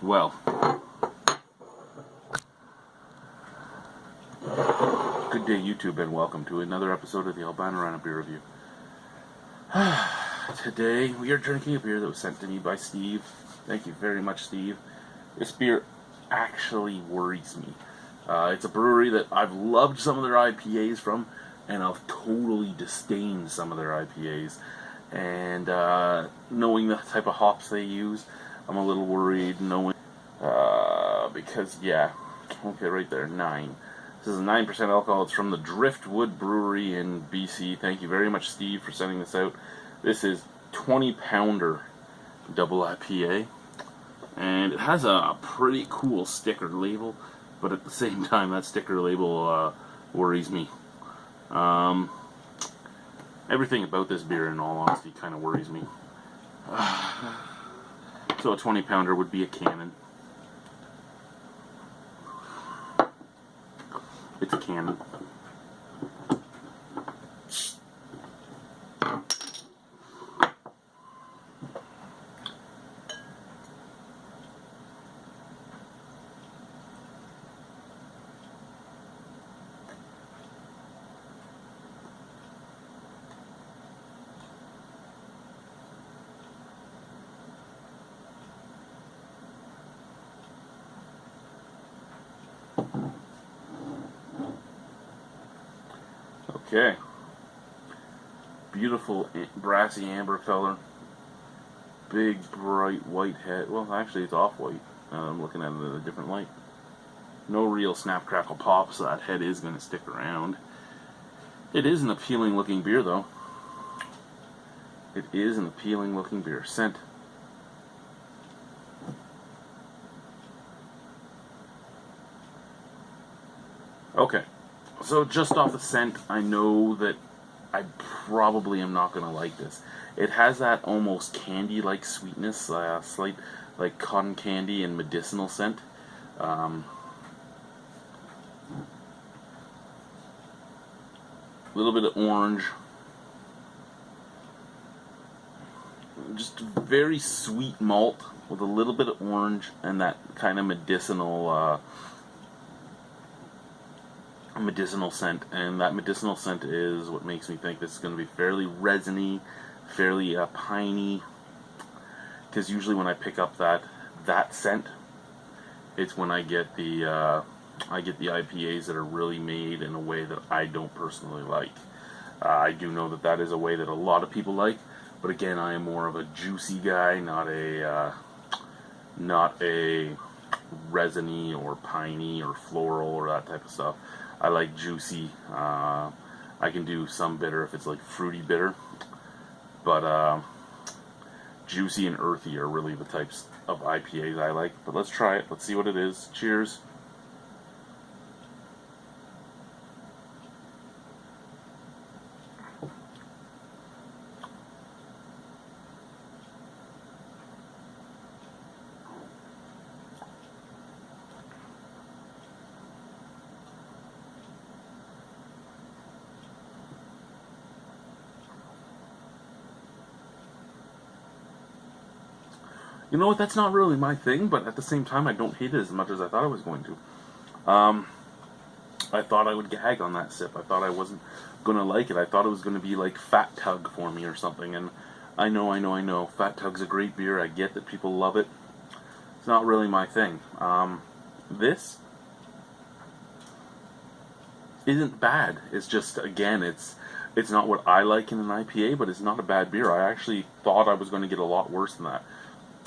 Well, good day YouTube, and welcome to another episode of the Albino Rhino beer review. Today we are drinking a beer that was sent to me by Steve. Thank you very much, Steve. This beer actually worries me. It's a brewery that I've loved some of their IPAs from, and I've totally disdained some of their IPAs. And knowing the type of hops they use, I'm a little worried. Because yeah, okay, right there, 9. This is a 9% alcohol. It's from the Driftwood Brewery in BC. Thank you very much, Steve, for sending this out. This is 20-pounder double IPA, and it has a pretty cool sticker label, but at the same time, that sticker label worries me. Everything about this beer, in all honesty, kind of worries me. So a 20-pounder would be a cannon. It's a cannon. Okay. Beautiful brassy amber color. Big bright white head. Well, actually it's off-white. I'm looking at it in a different light. No real snap crackle pop, so that head is going to stick around. It is an appealing looking beer though. It is an appealing looking beer. Scent. Okay. So just off the scent, I know that I probably am not going to like this. It has that almost candy-like sweetness, slight like cotton candy and medicinal scent. A little bit of orange. Just very sweet malt with a little bit of orange and that kind of medicinal scent, and that medicinal scent is what makes me think this is going to be fairly resiny, fairly piney, because usually when I pick up that scent, it's when I get the IPAs that are really made in a way that I don't personally like. I do know that is a way that a lot of people like, but again, I am more of a juicy guy, not a resiny or piney or floral or that type of stuff. I like juicy. I can do some bitter if it's like fruity bitter, but juicy and earthy are really the types of IPAs I like. But let's try it. Let's see what it is. Cheers. You know what, that's not really my thing, but at the same time, I don't hate it as much as I thought I was going to. I thought I would gag on that sip. I thought I wasn't going to like it. I thought it was going to be like Fat Tug for me or something, and I know. Fat Tug's a great beer. I get that people love it. It's not really my thing. This isn't bad. It's just, again, it's not what I like in an IPA, but it's not a bad beer. I actually thought I was going to get a lot worse than that.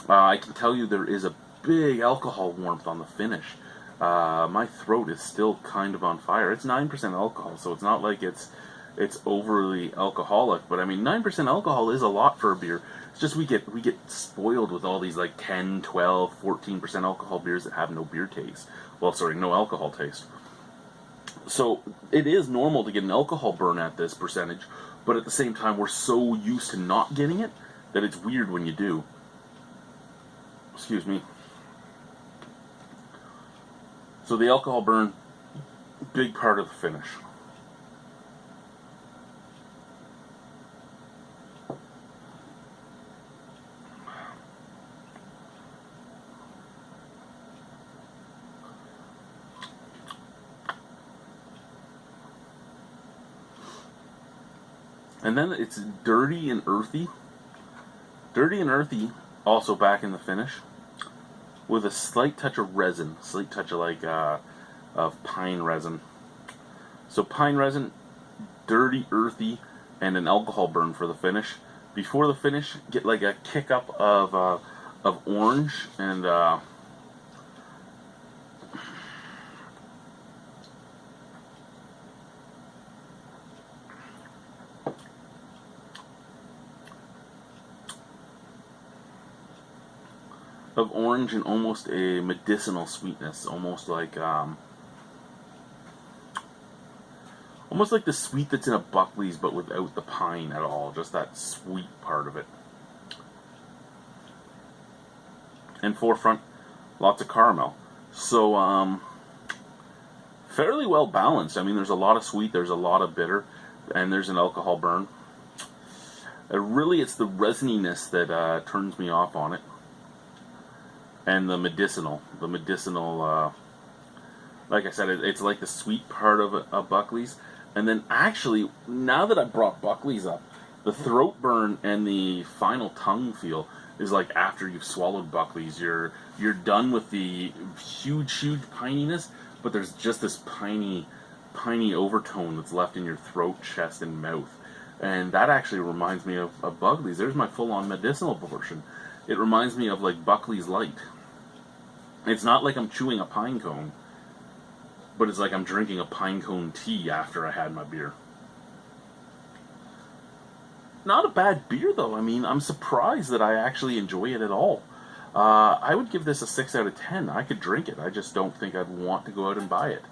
I can tell you there is a big alcohol warmth on the finish. My throat is still kind of on fire. It's 9% alcohol, so it's not like it's overly alcoholic. But I mean, 9% alcohol is a lot for a beer. It's just we get spoiled with all these like 10, 12, 14% alcohol beers that have no beer taste. Well, sorry, no alcohol taste. So it is normal to get an alcohol burn at this percentage, but at the same time, we're so used to not getting it that it's weird when you do. Excuse me. So the alcohol burn, big part of the finish. And then it's dirty and earthy. Dirty and earthy, also back in the finish, with a slight touch of resin, slight touch of like of pine resin. So pine resin, dirty, earthy, and an alcohol burn for the finish. Before the finish, get like a kick up of orange and almost a medicinal sweetness, almost like the sweet that's in a Buckley's, but without the pine at all. Just that sweet part of it. And forefront, lots of caramel. So, fairly well balanced. I mean, there's a lot of sweet, there's a lot of bitter, and there's an alcohol burn. Really, it's the resininess that turns me off on it. And the medicinal, like I said, it's like the sweet part of a Buckley's. And then actually, now that I brought Buckley's up, the throat burn and the final tongue feel is like after you've swallowed Buckley's, you're done with the huge pininess, but there's just this piney overtone that's left in your throat, chest, and mouth. And that actually reminds me of Buckley's. There's my full-on medicinal portion. It reminds me of like Buckley's Light. It's not like I'm chewing a pine cone, but it's like I'm drinking a pine cone tea after I had my beer. Not a bad beer, though. I mean, I'm surprised that I actually enjoy it at all. I would give this a 6 out of 10. I could drink it. I just don't think I'd want to go out and buy it.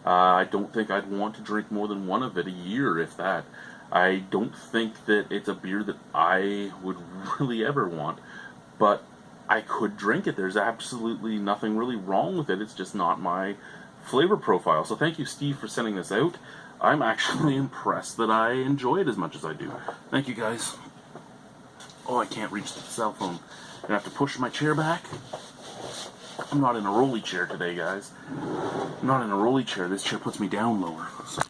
I don't think I'd want to drink more than one of it a year, if that. I don't think that it's a beer that I would really ever want, but I could drink it. There's absolutely nothing really wrong with it. It's just not my flavor profile. So thank you, Steve, for sending this out. I'm actually impressed that I enjoy it as much as I do. Thank you, guys. Oh, I can't reach the cell phone. I'm gonna have to push my chair back. I'm not in a rolly chair today, guys. I'm not in a rolly chair. This chair puts me down lower. So